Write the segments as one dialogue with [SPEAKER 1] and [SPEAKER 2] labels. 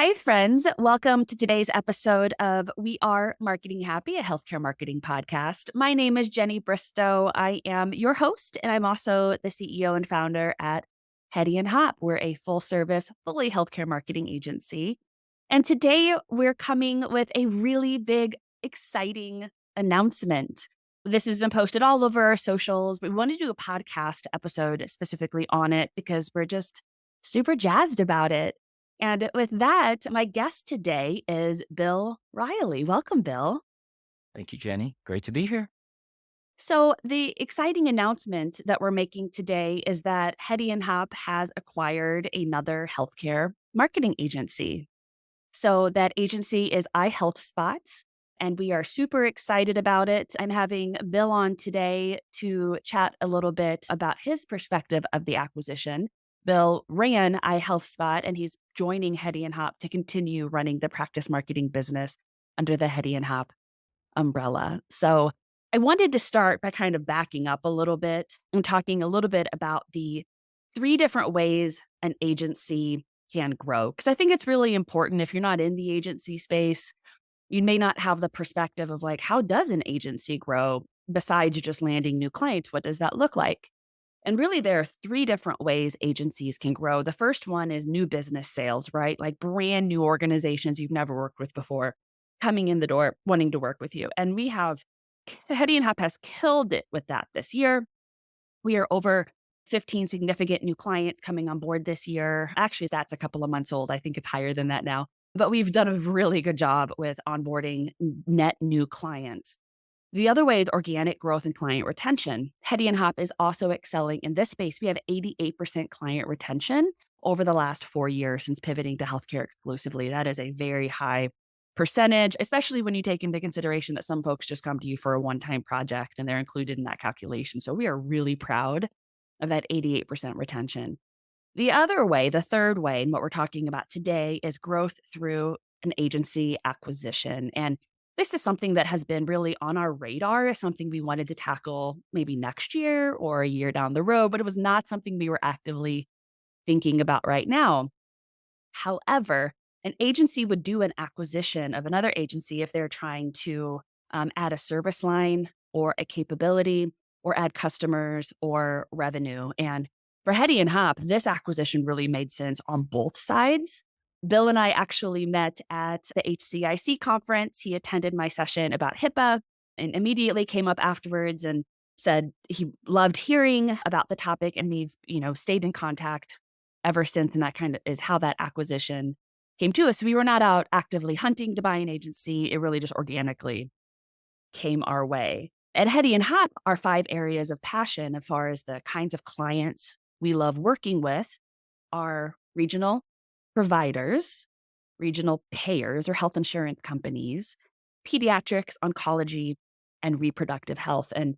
[SPEAKER 1] Hi, friends. Welcome to today's episode of We Are Marketing Happy, a healthcare marketing podcast. My name is Jenny Bristow. I am your host, and I'm also the CEO and founder at Hedy Hopp. We're a full service, fully healthcare marketing agency. And today we're coming with a really big, exciting announcement. This has been posted all over our socials, but we want to do a podcast episode specifically on it because we're just super jazzed about it. And with that, my guest today is Bill Riley. Welcome, Bill.
[SPEAKER 2] Thank you, Jenny. Great to be here.
[SPEAKER 1] So, the exciting announcement that we're making today is that Hedy Hopp has acquired another healthcare marketing agency. So, that agency is iHealthSpot, and we are super excited about it. I'm having Bill on today to chat a little bit about his perspective of the acquisition. Bill ran iHealthSpot, and he's joining Hedy Hopp to continue running the practice marketing business under the Hedy Hopp umbrella. So I wanted to start by kind of backing up a little bit and talking a little bit about the three different ways an agency can grow. Because I think it's really important if you're not in the agency space, you may not have the perspective of like, how does an agency grow besides just landing new clients? What does that look like? And really, there are three different ways agencies can grow. The first one is new business sales, right? Like brand new organizations you've never worked with before coming in the door wanting to work with you. And we have, Hedy Hopp has killed it with that this year. We are over 15 significant new clients coming on board this year. Actually, that's a couple of months old. I think it's higher than that now. But we've done a really good job with onboarding net new clients. The other way is organic growth and client retention. Hedy Hopp is also excelling in this space. We have 88% client retention over the last 4 years since pivoting to healthcare exclusively. That is a very high percentage, especially when you take into consideration that some folks just come to you for a one-time project and they're included in that calculation. So we are really proud of that 88% retention. The other way, the third way, and what we're talking about today is growth through an agency acquisition. And this is something that has been really on our radar, something we wanted to tackle maybe next year or a year down the road, but it was not something we were actively thinking about right now. However, an agency would do an acquisition of another agency if they're trying to add a service line or a capability or add customers or revenue. And for Hedy Hopp, this acquisition really made sense on both sides. Bill and I actually met at the HCIC conference. He attended my session about HIPAA and immediately came up afterwards and said he loved hearing about the topic, and we've, stayed in contact ever since. And that kind of is how that acquisition came to us. We were not out actively hunting to buy an agency. It really just organically came our way. At Hedy Hopp, our 5 areas of passion as far as the kinds of clients we love working with are regional providers, regional payors or health insurance companies, pediatrics, oncology, and reproductive health. And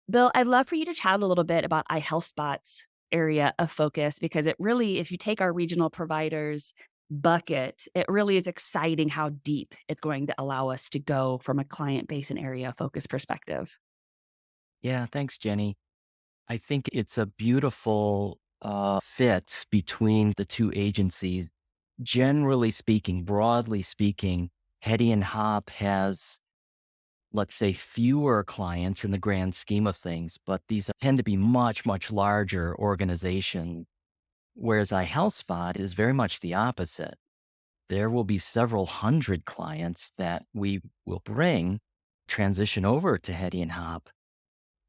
[SPEAKER 1] Bill, I'd love for you to chat a little bit about iHealthSpot's area of focus, because it really, if you take our regional providers bucket, it really is exciting how deep it's going to allow us to go from a client base and area of focus perspective.
[SPEAKER 2] Yeah, thanks, Jenny. I think it's a beautiful fit between the two agencies. Generally speaking, broadly speaking, Hedy and Hop has, let's say, fewer clients in the grand scheme of things, but these tend to be much, much larger organizations. Whereas iHealthSpot is very much the opposite. There will be several hundred clients that we will transition over to Hedy and Hop.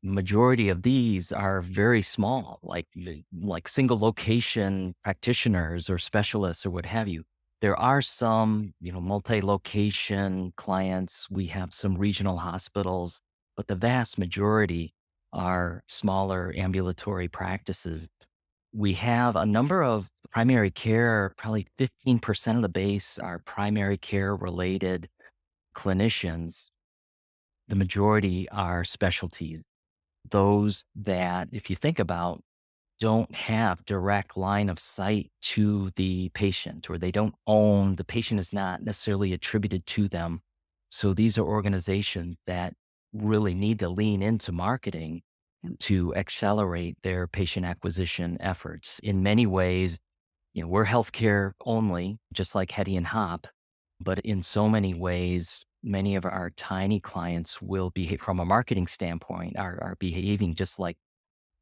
[SPEAKER 2] Majority of these are very small, like single location practitioners or specialists or what have you. There are some, multi-location clients. We have some regional hospitals, but the vast majority are smaller ambulatory practices. We have a number of primary care, probably 15% of the base are primary care related clinicians. The majority are specialties, those that, if you think about, don't have direct line of sight to the patient, or they don't own, the patient is not necessarily attributed to them. So these are organizations that really need to lean into marketing to accelerate their patient acquisition efforts. In many ways, we're healthcare only, just like Hedy and Hop, but in so many ways, many of our tiny clients will behave from a marketing standpoint, are behaving just like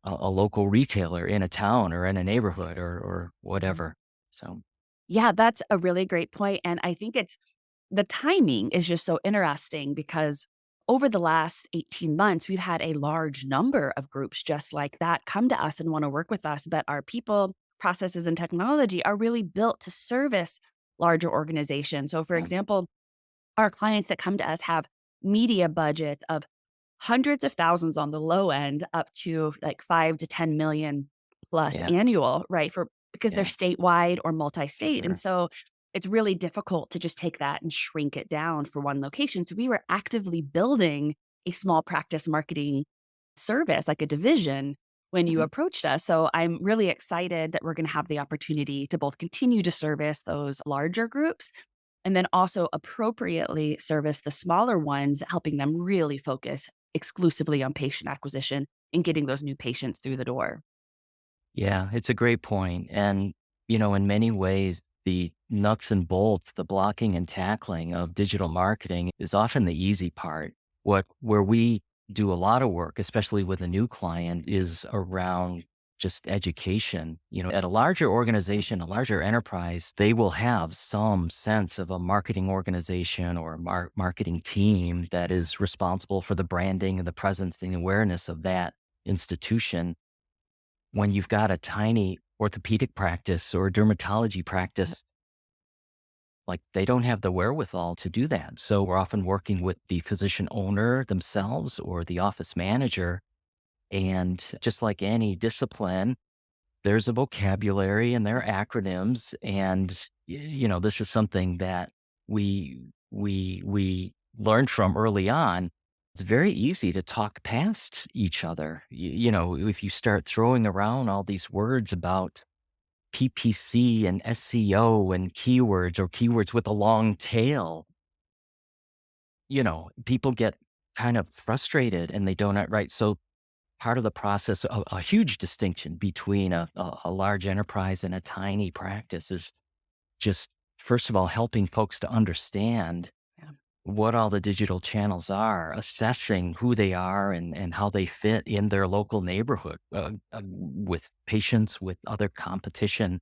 [SPEAKER 2] a local retailer in a town or in a neighborhood or whatever. So,
[SPEAKER 1] Yeah, that's a really great point, and I think it's the timing is just so interesting because over the last 18 months, we've had a large number of groups just like that come to us and wanna work with us, but our people, processes, and technology are really built to service larger organizations. So, for
[SPEAKER 2] yeah,
[SPEAKER 1] example, our clients that come to us have media budget of hundreds of thousands on the low end up to like 5 to 10 million plus
[SPEAKER 2] yeah,
[SPEAKER 1] annual, right? For because they're
[SPEAKER 2] yeah,
[SPEAKER 1] statewide or multi-state. And
[SPEAKER 2] sure.
[SPEAKER 1] so it's really difficult to just take that and shrink it down for one location. So we were actively building a small practice marketing service, like a division, when you
[SPEAKER 2] Mhm.
[SPEAKER 1] approached us. So I'm really excited that we're going to have the opportunity to both continue to service those larger groups and then also appropriately service the smaller ones, helping them really focus exclusively on patient acquisition and getting those new patients through the door.
[SPEAKER 2] Yeah, it's a great point. And, in many ways, the nuts and bolts, the blocking and tackling of digital marketing is often the easy part. Where we do a lot of work, especially with a new client, is around just education. At a larger organization, a larger enterprise, they will have some sense of a marketing organization or a marketing team that is responsible for the branding and the presence and awareness of that institution. When you've got a tiny orthopedic practice or dermatology practice, like they don't have the wherewithal to do that. So we're often working with the physician owner themselves or the office manager. And just like any discipline, there's a vocabulary and there are acronyms. And, this is something that we learned from early on. It's very easy to talk past each other. If you start throwing around all these words about PPC and SEO and keywords or keywords with a long tail, people get kind of frustrated and they don't right. So part of the process, a huge distinction between a large enterprise and a tiny practice is just, first of all, helping folks to understand
[SPEAKER 1] Yeah.
[SPEAKER 2] what all the digital channels are, assessing who they are and how they fit in their local neighborhood with patients, with other competition.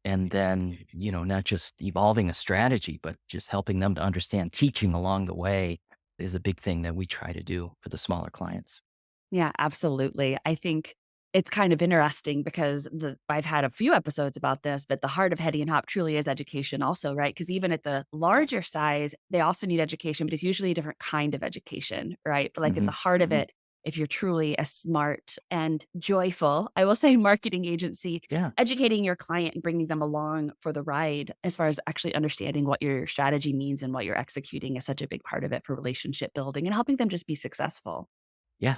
[SPEAKER 2] And then, not just evolving a strategy, but just helping them to understand teaching along the way is a big thing that we try to do for the smaller clients.
[SPEAKER 1] Yeah, absolutely. I think it's kind of interesting because I've had a few episodes about this, but the heart of Hetty and Hop truly is education also, right? Because even at the larger size, they also need education, but it's usually a different kind of education, right? But like at the
[SPEAKER 2] Hmm.
[SPEAKER 1] heart of
[SPEAKER 2] Hmm.
[SPEAKER 1] it, if you're truly a smart and joyful, I will say marketing agency,
[SPEAKER 2] Yeah.
[SPEAKER 1] educating your client and bringing them along for the ride as far as actually understanding what your strategy means and what you're executing is such a big part of it for relationship building and helping them just be successful.
[SPEAKER 2] Yeah.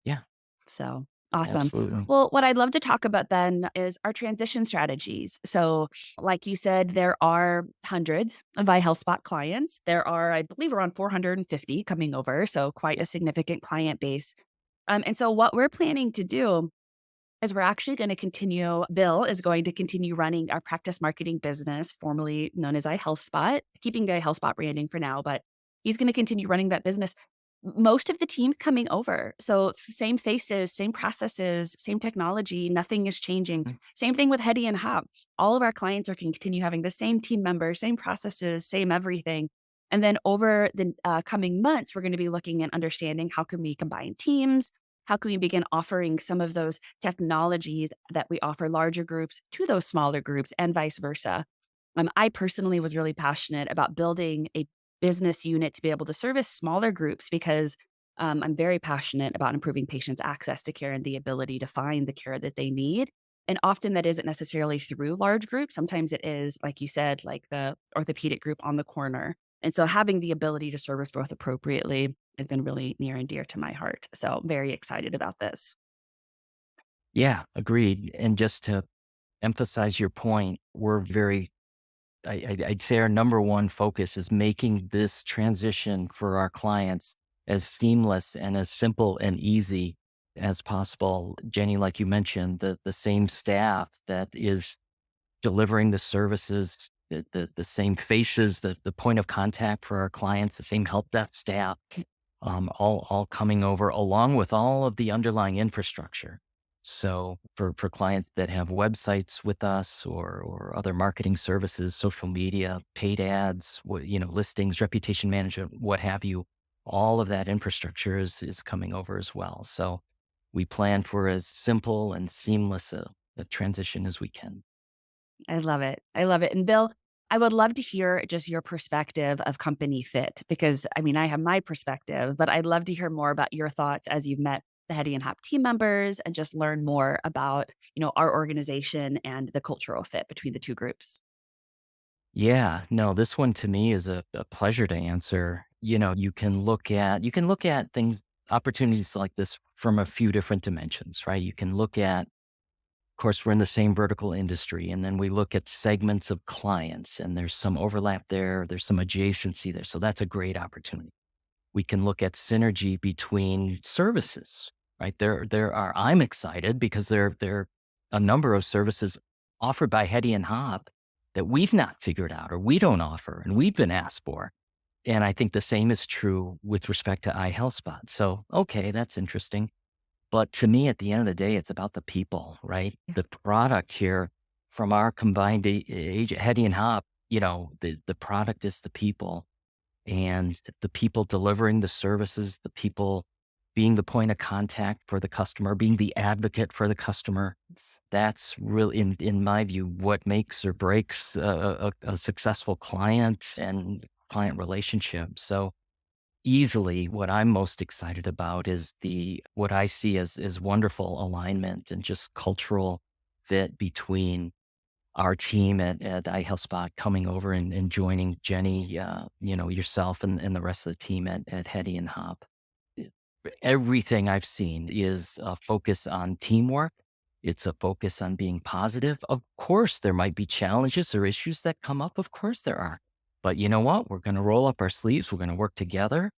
[SPEAKER 2] Yeah.
[SPEAKER 1] So, awesome.
[SPEAKER 2] Absolutely.
[SPEAKER 1] Well, what I'd love to talk about then is our transition strategies. So, like you said, there are hundreds of iHealthSpot clients. There are, I believe, around 450 coming over, so quite
[SPEAKER 2] Yeah.
[SPEAKER 1] a significant client base. And so what we're planning to do is we're actually gonna continue Bill is going to continue running our practice marketing business, formerly known as iHealthSpot, keeping the iHealthSpot branding for now, but he's gonna continue running that business. Most of the team's coming over, so same faces, same processes, same technology, nothing is changing.
[SPEAKER 2] Mm.
[SPEAKER 1] Same thing with Hedy and Hop. All of our clients are can continue having the same team members, same processes, same everything. And then over the, coming months, we're gonna be looking and understanding how can we combine teams, how can we begin offering some of those technologies that we offer larger groups to those smaller groups and vice versa? I personally was really passionate about building a business unit to be able to service smaller groups because I'm very passionate about improving patients' access to care and the ability to find the care that they need. And often that isn't necessarily through large groups. Sometimes it is, like you said, like the orthopedic group on the corner. And so having the ability to service both appropriately has been really near and dear to my heart. So very excited about this.
[SPEAKER 2] Yeah. Agreed. And just to emphasize your point, we're very I'd say our number one focus is making this transition for our clients as seamless and as simple and easy as possible. Jenny, like you mentioned, the same staff that is delivering the services, the same faces, the point of contact for our clients, the same help desk staff, all coming over along with all of the underlying infrastructure. So for clients that have websites with us or other marketing services, social media, paid ads, listings, reputation management, what have you, all of that infrastructure is coming over as well. So we plan for as simple and seamless a transition as we can.
[SPEAKER 1] I love it. I love it. And Bill, I would love to hear just your perspective of company fit because I mean, I have my perspective, but I'd love to hear more about your thoughts as you've met the Hedy and Hop team members and just learn more about, our organization and the cultural fit between the two groups.
[SPEAKER 2] Yeah, no, this one to me is a pleasure to answer. You can look at things, opportunities like this from a few different dimensions, right? You can look at, of course, we're in the same vertical industry, and then we look at segments of clients, and there's some overlap there, there's some adjacency there. So that's a great opportunity. We can look at synergy between services, right? I'm excited because there are a number of services offered by Hedy and Hop that we've not figured out or we don't offer and we've been asked for. And I think the same is true with respect to iHealthSpot. So, okay, that's interesting. But to me, at the end of the day, it's about the people, right?
[SPEAKER 1] Yeah.
[SPEAKER 2] The product here from our combined age, Hedy and Hop, the product is the people and the people delivering the services, the people being the point of contact for the customer, being the advocate for the customer. That's really, in my view, what makes or breaks a successful client and client relationship. So easily, what I'm most excited about is the what I see as wonderful alignment and just cultural fit between our team at iHealthSpot coming over and joining Jenny, yourself and the rest of the team at Hedy and Hop. It- Everything I've seen is a focus on teamwork. It's a focus on being positive. Of course, there might be challenges or issues that come up. Of course, there are. But you know what? We're going to roll up our sleeves. We're going to work together.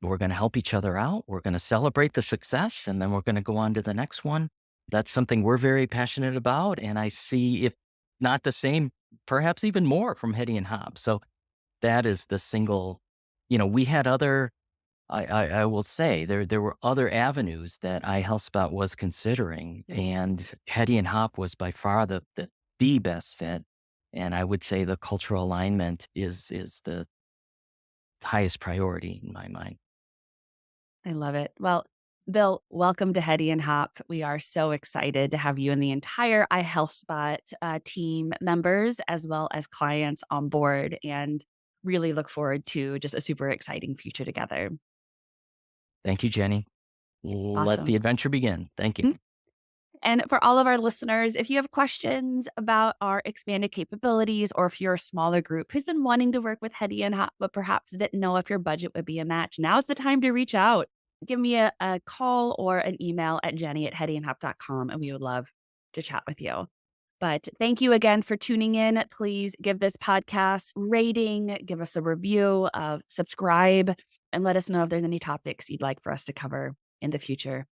[SPEAKER 2] We're going to help each other out. We're going to celebrate the success, and then we're going to go on to the next one. That's something we're very passionate about. And I see, if not the same, perhaps even more from Hedy and Hop. So that is the single, we had other, I will say there were other avenues that iHealthSpot was considering, and Hedy and Hop was by far the best fit. And I would say the cultural alignment is the highest priority in my mind.
[SPEAKER 1] I love it. Well, Bill, welcome to Hedy and Hop. We are so excited to have you and the entire iHealthSpot team members, as well as clients on board, and really look forward to just a super exciting future together.
[SPEAKER 2] Thank you, Jenny. Let the
[SPEAKER 1] Awesome.
[SPEAKER 2] adventure begin. Thank you.
[SPEAKER 1] Mm. And for all of our listeners, if you have questions about our expanded capabilities, or if you're a smaller group who's been wanting to work with Hedy and Hop, but perhaps didn't know if your budget would be a match, now's the time to reach out. Give me a call or an email at jenny@hedyandhop.com, and we would love to chat with you. But thank you again for tuning in. Please give this podcast rating, give us a review, subscribe, and let us know if there's any topics you'd like for us to cover in the future.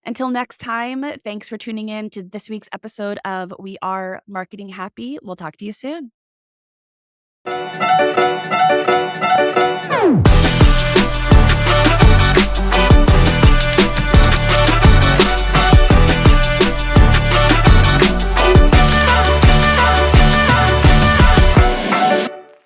[SPEAKER 1] Until next time, thanks for tuning in to this week's episode of We Are Marketing Happy. We'll talk to you soon.